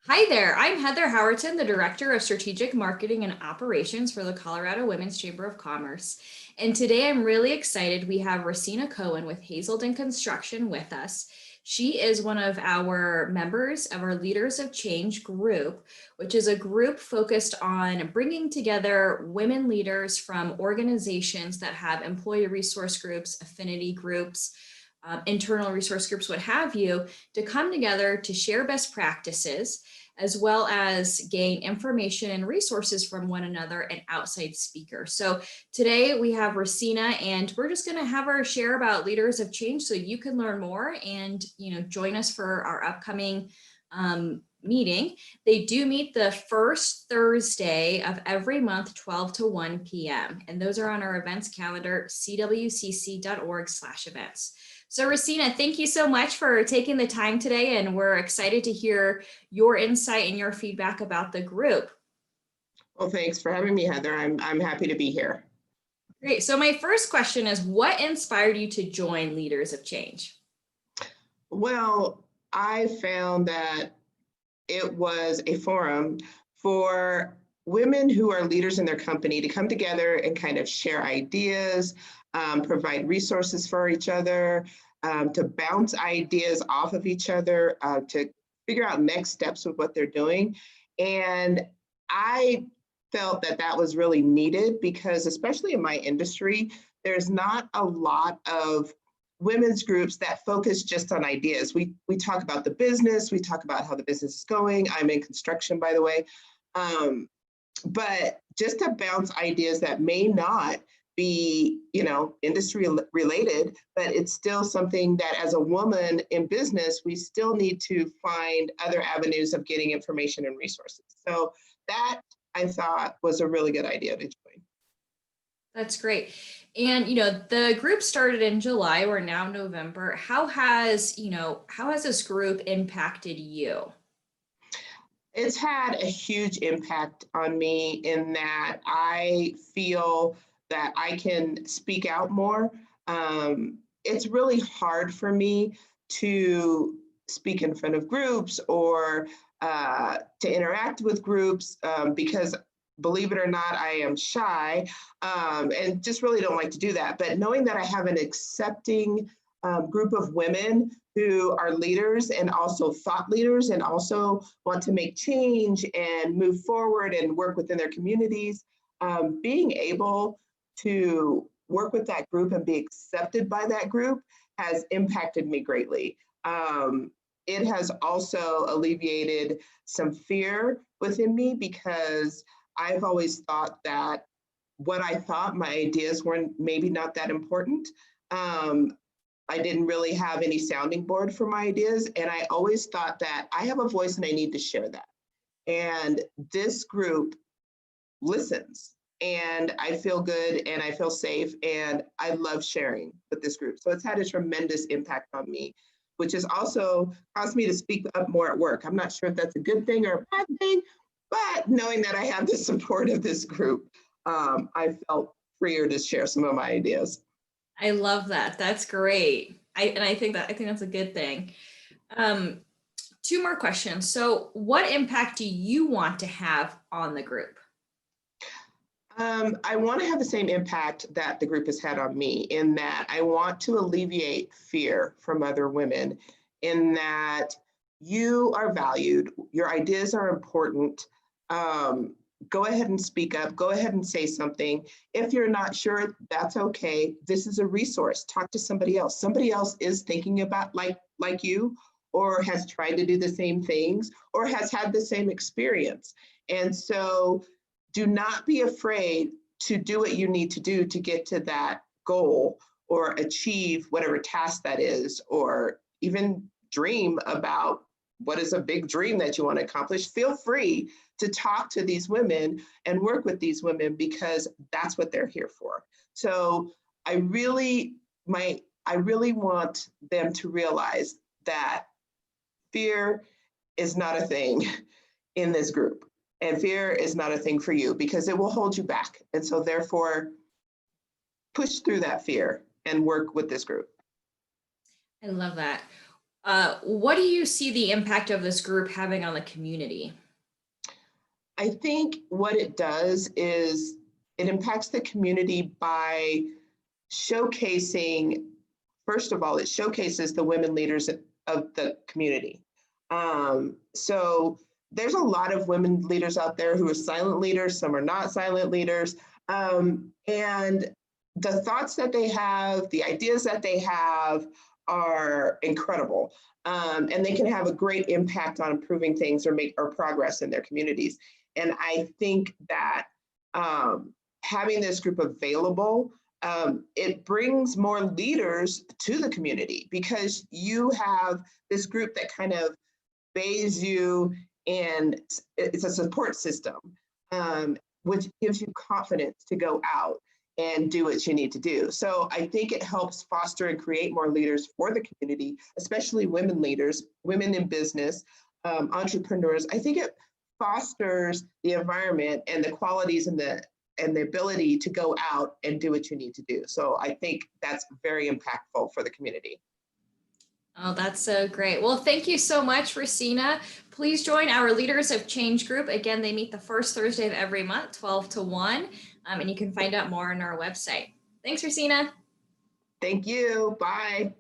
Hi there, I'm Heather Howerton, the Director of Strategic Marketing and Operations for the Colorado Women's Chamber of Commerce. And today I'm really excited. We have Reseena Cowan with Haselden Construction with us. She is one of our members of our Leaders of Change group, which is a group focused on bringing together women leaders from organizations that have employee resource groups, affinity groups, internal resource groups, what have you, to come together to share best practices as well as gain information and resources from one another and outside speakers. So today we have Reseena, and we're just going to have her share about Leaders of Change so you can learn more and join us for our upcoming meeting. They do meet the first Thursday of every month, 12 to 1 p.m. And those are on our events calendar, cwcc.org/events. So Reseena, thank you so much for taking the time today, and we're excited to hear your insight and your feedback about the group. Well, thanks for having me, Heather. I'm happy to be here. Great. So my first question is, what inspired you to join Leaders of Change? Well, I found that it was a forum for women who are leaders in their company to come together and kind of share ideas, provide resources for each other, to bounce ideas off of each other, to figure out next steps with what they're doing. And I felt that that was really needed because, especially in my industry, there's not a lot of women's groups that focus just on ideas. We talk about the business, we talk about how the business is going. I'm in construction, by the way. But just to bounce ideas that may not be, industry related, but it's still something that as a woman in business, we still need to find other avenues of getting information and resources. So that I thought was a really good idea to join. That's great. And, the group started in July. We're now November. How has this group impacted you? It's had a huge impact on me in that I feel that I can speak out more. It's really hard for me to speak in front of groups or to interact with groups because, believe it or not, I am shy and just really don't like to do that. But knowing that I have an accepting group of women who are leaders and also thought leaders and also want to make change and move forward and work within their communities, being able to work with that group and be accepted by that group has impacted me greatly. It has also alleviated some fear within me because I've always thought that what I thought my ideas were maybe not that important. I didn't really have any sounding board for my ideas. And I always thought that I have a voice and I need to share that. And this group listens and I feel good and I feel safe and I love sharing with this group. So it's had a tremendous impact on me, which has also caused me to speak up more at work. I'm not sure if that's a good thing or a bad thing, but knowing that I have the support of this group, I felt freer to share some of my ideas. I love that. That's great. I think that's a good thing. Two more questions. So what impact do you want to have on the group? I want to have the same impact that the group has had on me in that I want to alleviate fear from other women in that you are valued, your ideas are important. Go ahead and speak up, go ahead and say something. If you're not sure, that's okay. This is a resource. Talk to somebody else. Somebody else is thinking about like you or has tried to do the same things or has had the same experience. And so do not be afraid to do what you need to do to get to that goal or achieve whatever task that is, or even dream about what is a big dream that you want to accomplish. Feel free to talk to these women and work with these women because that's what they're here for. So I really want them to realize that fear is not a thing in this group. And fear is not a thing for you because it will hold you back. And so therefore, push through that fear and work with this group. I love that. What do you see the impact of this group having on the community? I think what it does is it impacts the community by showcasing, first of all, it showcases the women leaders of the community. So there's a lot of women leaders out there who are silent leaders, some are not silent leaders. And the thoughts that they have, the ideas that they have are incredible. And they can have a great impact on improving things or make or progress in their communities. And I think that having this group available, it brings more leaders to the community because you have this group that kind of bathes you and it's a support system, which gives you confidence to go out and do what you need to do. So I think it helps foster and create more leaders for the community, especially women leaders, women in business, entrepreneurs. I think it fosters the environment and the qualities and the ability to go out and do what you need to do. So I think that's very impactful for the community. Oh, that's so great. Well, thank you so much, Reseena. Please join our Leaders of Change group. Again, they meet the first Thursday of every month, 12 to 1, and you can find out more on our website. Thanks, Reseena. Thank you. Bye.